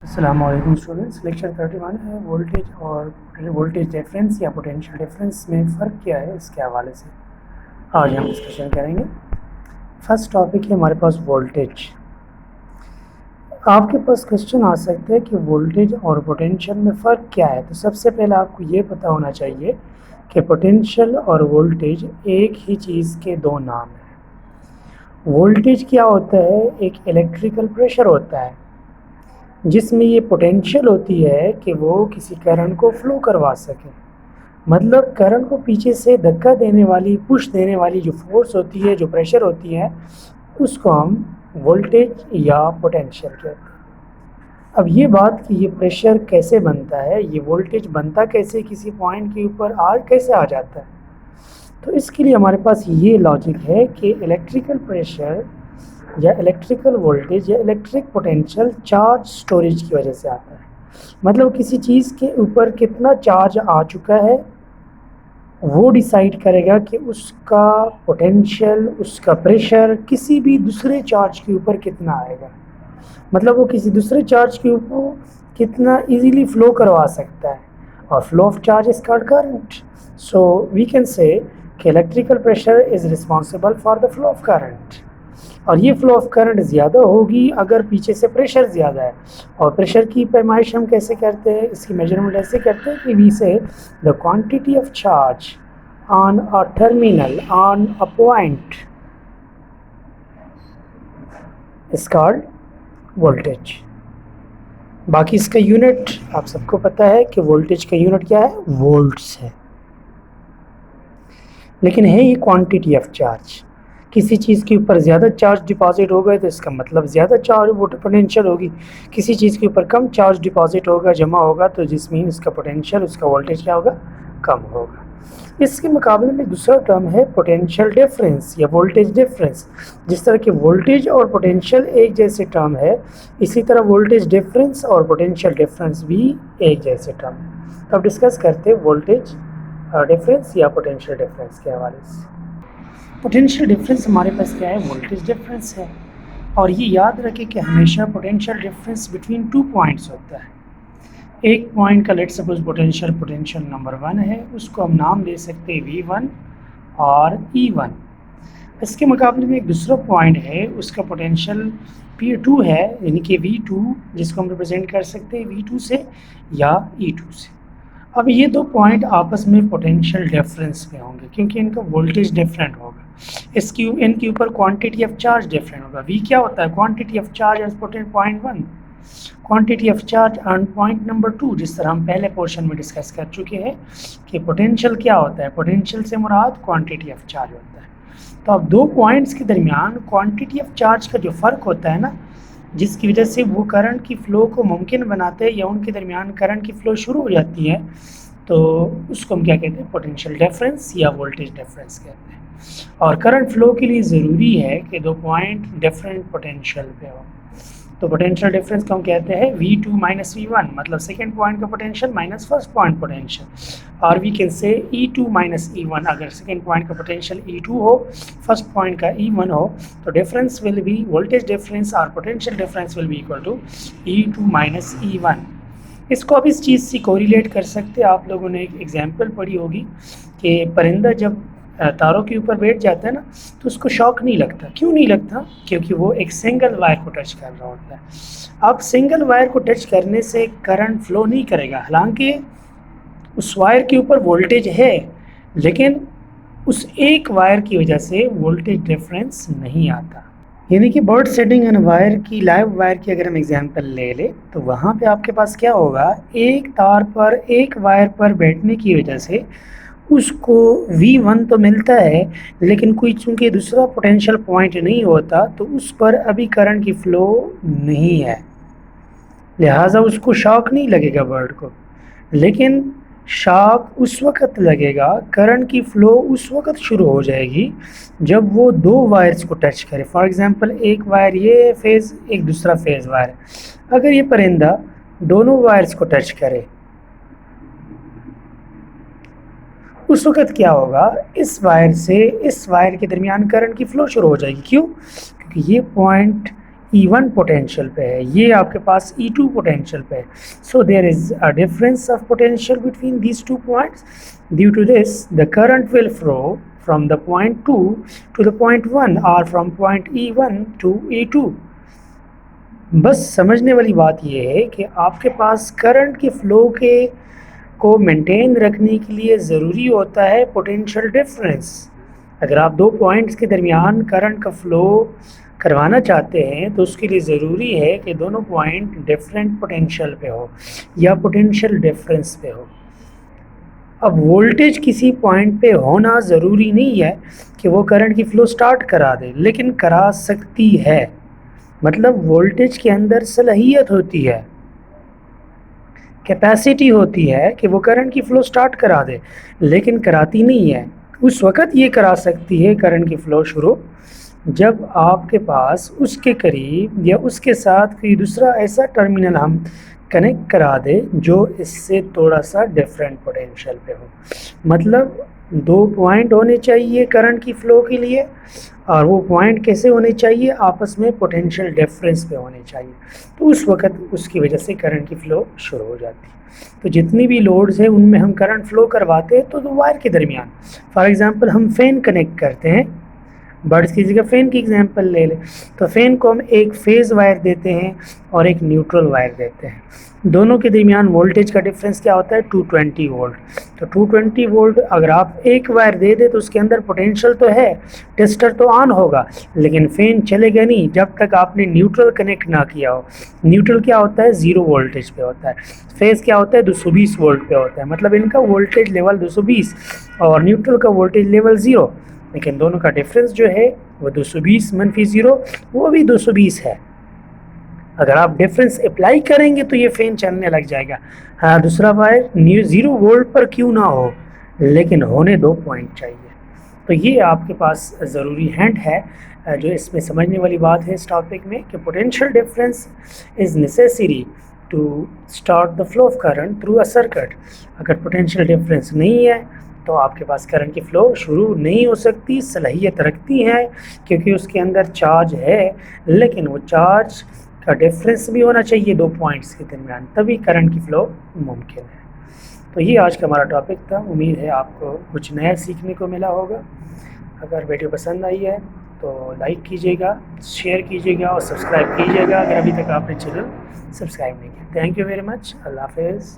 अस्सलाम वालेकुम students. Lecture 31 है वोल्टेज और वोल्टेज डिफरेंस या पोटेंशियल डिफरेंस में फ़र्क क्या है, इसके हवाले से आज हम डिस्कशन करेंगे। फर्स्ट टॉपिक है हमारे पास वोल्टेज। आपके पास क्वेश्चन आ सकते हैं कि वोल्टेज और पोटेंशियल में फ़र्क क्या है। तो सबसे पहले आपको ये पता होना चाहिए कि पोटेंशियल और वोल्टेज एक ही चीज़ के दो नाम हैं। वोल्टेज क्या होता है? एक इलेक्ट्रिकल प्रेशर होता है जिसमें ये पोटेंशियल होती है कि वो किसी करंट को फ्लो करवा सके। मतलब करंट को पीछे से धक्का देने वाली, पुश देने वाली जो फोर्स होती है, जो प्रेशर होती है, उसको हम वोल्टेज या पोटेंशियल कहते हैं। अब ये बात कि ये प्रेशर कैसे बनता है, ये वोल्टेज बनता कैसे, किसी पॉइंट के ऊपर कैसे आ जाता है, तो इसके लिए हमारे पास ये लॉजिक है कि इलेक्ट्रिकल प्रेशर या इलेक्ट्रिकल वोल्टेज या इलेक्ट्रिक पोटेंशियल चार्ज स्टोरेज की वजह से आता है। मतलब किसी चीज़ के ऊपर कितना चार्ज आ चुका है वो डिसाइड करेगा कि उसका पोटेंशियल, उसका प्रेशर किसी भी दूसरे चार्ज के ऊपर कितना आएगा। मतलब वो किसी दूसरे चार्ज के ऊपर कितना इजीली फ्लो करवा सकता है, और flow of charge is called current. So we can say कि electrical pressure is responsible for the flow of current, और ये फ्लो ऑफ करंट ज़्यादा होगी अगर पीछे से प्रेशर ज़्यादा है। और प्रेशर की पैमाइश हम कैसे करते हैं, इसकी मेजरमेंट ऐसे करते हैं कि वी से the quantity of charge on a terminal on a point is called voltage. बाकी इसका यूनिट आप सबको पता है कि वोल्टेज का यूनिट क्या है, वोल्ट्स है। लेकिन है ये क्वांटिटी ऑफ चार्ज। किसी चीज़ के ऊपर ज़्यादा चार्ज डिपॉजिट होगा तो इसका मतलब ज़्यादा चार्ज पोटेंशियल होगी। किसी चीज़ के ऊपर कम चार्ज डिपॉजिट होगा, जमा होगा, तो जिस मीन उसका पोटेंशियल, उसका वोल्टेज क्या होगा, कम होगा। इसके मुकाबले में दूसरा टर्म है पोटेंशियल डिफरेंस या वोल्टेज डिफरेंस। जिस तरह के वोल्टेज और पोटेंशियल एक जैसे टर्म है, इसी तरह वोल्टेज डिफरेंस और पोटेंशियल डिफरेंस भी एक जैसे टर्म है। तो अब डिस्कस करते हैं वोल्टेज डिफरेंस या पोटेंशियल डिफरेंस के हवाले से। पोटेंशियल डिफरेंस हमारे पास क्या है, वोल्टेज डिफरेंस है। और ये याद रखें कि हमेशा potential difference between two points होता है। एक पॉइंट का लेट सपोज पोटेंशियल नंबर 1 है, उसको हम नाम दे सकते हैं V1 और E1। इसके मुकाबले में एक दूसरा पॉइंट है, उसका पोटेंशियल P2 है, यानी कि V2, जिसको हम रिप्रेजेंट कर सकते हैं V2 से या E2 से। अब ये दो पॉइंट आपस में पोटेंशियल डिफरेंस में होंगे क्योंकि इनका वोल्टेज डिफरेंट होगा। इनके ऊपर क्वांटिटी ऑफ चार्ज डिफरेंट होगा। V क्या होता है, quantity of charge at point 1, quantity of charge on point number 2, जिस तरह हम पहले पोर्शन में डिस्कस कर चुके हैं कि पोटेंशियल क्या होता है। पोटेंशियल से मुराद क्वांटिटी ऑफ चार्ज होता है। तो अब दो पॉइंट्स के दरमियान क्वांटिटी ऑफ चार्ज का जो फ़र्क होता है ना, जिसकी वजह से वो करंट की फ़्लो को मुमकिन बनाते हैं या उनके दरमियान करंट की फ़्लो शुरू हो जाती है, तो उसको हम क्या कहते हैं, पोटेंशियल डिफरेंस या वोल्टेज डिफरेंस कहते हैं। और करंट फ्लो के लिए ज़रूरी है कि दो पॉइंट डिफरेंट पोटेंशियल पे हो। तो पोटेंशियल डिफरेंस को हम कहते हैं V2 माइनस V1, मतलब सेकेंड पॉइंट का potential minus first point potential. और we can say E2 minus E1, अगर सेकेंड पॉइंट का पोटेंशियल E2 हो, फर्स्ट पॉइंट का E1 हो, तो difference will be voltage difference और potential difference will be equal to E2 minus E1। इसको अब इस चीज़ से कोरिलेट कर सकते हैं। आप लोगों ने एक एग्जाम्पल पढ़ी होगी कि परिंदा जब तारों के ऊपर बैठ जाता है ना, तो उसको शॉक नहीं लगता। क्यों नहीं लगता? क्योंकि वो एक सिंगल वायर को टच कर रहा होता है। अब सिंगल वायर को टच करने से करंट फ्लो नहीं करेगा, हालांकि उस वायर के ऊपर वोल्टेज है, लेकिन उस एक वायर की वजह से वोल्टेज डिफरेंस नहीं आता। यानी कि बर्ड सेटिंग एंड वायर की, लाइव वायर की अगर हम एग्जांपल ले लें, तो वहाँ पे आपके पास क्या होगा, एक तार पर, एक वायर पर बैठने की वजह से उसको V1 तो मिलता है, लेकिन कोई चूँकि दूसरा पोटेंशियल पॉइंट नहीं होता, तो उस पर अभी करंट की फ़्लो नहीं है, लिहाजा उसको शॉक नहीं लगेगा बर्ड को। लेकिन शॉक उस वक़्त लगेगा, करंट की फ़्लो उस वक़्त शुरू हो जाएगी जब वो दो वायर्स को टच करे। फॉर एग्ज़ाम्पल, एक वायर ये फेज़, एक दूसरा फेज़ वायर। अगर ये परिंदा दोनों वायर्स को टच करे, उस वक़्त क्या होगा, इस वायर से इस वायर के दरमियान करंट की फ़्लो शुरू हो जाएगी। क्यों? क्योंकि ये पॉइंट E1 पोटेंशियल पे है, ये आपके पास E2 पोटेंशियल पे है. So there is a difference of potential between these two points. Due to this the current will flow from the point 2 to the point 1 or from point E1 to E2. बस समझने वाली बात यह है कि आपके पास करंट के flow के को मेंटेन रखने के लिए ज़रूरी होता है पोटेंशियल डिफरेंस. अगर आप दो पॉइंट्स के दरमियान करंट का फ्लो करवाना चाहते हैं तो उसके लिए ज़रूरी है कि दोनों पॉइंट डिफरेंट पोटेंशियल पे हो या पोटेंशियल डिफरेंस पे हो. अब वोल्टेज किसी पॉइंट पे होना ज़रूरी नहीं है कि वो करंट की फ़्लो स्टार्ट करा दे, लेकिन करा सकती है. मतलब वोल्टेज के अंदर सलाहियत होती है, कैपेसिटी होती है कि वो करंट की फ़्लो स्टार्ट करा दे, लेकिन कराती नहीं है. उस वक़्त ये करा सकती है करंट की फ़्लो शुरू जब आपके पास उसके करीब या उसके साथ कोई दूसरा ऐसा टर्मिनल हम कनेक्ट करा दे जो इससे थोड़ा सा डिफरेंट पोटेंशियल पे हो. मतलब दो पॉइंट होने चाहिए करंट की फ़्लो के लिए, और वो पॉइंट कैसे होने चाहिए, आपस में पोटेंशियल डिफरेंस पे होने चाहिए. तो उस वक़्त उसकी वजह से करंट की फ़्लो शुरू हो जाती है. तो जितनी भी लोड्स हैं उनमें हम करंट फ़्लो करवाते हैं तो वायर के दरमियान. फॉर एग्ज़ाम्पल हम फ़ैन कनेक्ट करते हैं, बर्ड्स की जगह फ़ैन की एग्जांपल ले लें, तो फ़ैन को हम एक फेज़ वायर देते हैं और एक न्यूट्रल वायर देते हैं. दोनों के दरमियान वोल्टेज का डिफरेंस क्या होता है, 220 वोल्ट. तो 220 वोल्ट अगर आप एक वायर दे दें तो उसके अंदर पोटेंशियल तो है, टेस्टर तो ऑन होगा, लेकिन फ़ैन चलेगा नहीं जब तक आपने न्यूट्रल कनेक्ट ना किया हो. न्यूट्रल क्या होता है, 0 वोल्टेज पे होता है. फेज़ क्या होता है, 220 वोल्ट पे होता है. मतलब इनका वोल्टेज लेवल 220 और न्यूट्रल का वोल्टेज लेवल 0, लेकिन दोनों का डिफरेंस जो है वो 220 - 0 वो भी 220 है. अगर आप डिफरेंस अप्लाई करेंगे तो ये फ़ैन चलने लग जाएगा. हाँ, दूसरा वायर 0 वोल्ट पर क्यों ना हो, लेकिन होने दो पॉइंट चाहिए. तो ये आपके पास ज़रूरी हिंट है जो इसमें समझने वाली बात है इस टॉपिक में कि potential difference is necessary to start the flow of current through a circuit. अगर पोटेंशियल डिफरेंस नहीं है तो आपके पास करंट की फ़्लो शुरू नहीं हो सकती. सलाहियत रखती है क्योंकि उसके अंदर चार्ज है, लेकिन वो चार्ज का डिफरेंस भी होना चाहिए दो पॉइंट्स के दरमियान, तभी करंट की फ़्लो मुमकिन है. तो ये आज का हमारा टॉपिक था. उम्मीद है आपको कुछ नया सीखने को मिला होगा. अगर वीडियो पसंद आई है तो लाइक कीजिएगा, शेयर कीजिएगा और सब्सक्राइब कीजिएगा अगर अभी तक आपने चैनल सब्सक्राइब नहीं किया. Thank you very much. अल्लाह हाफ़िज़.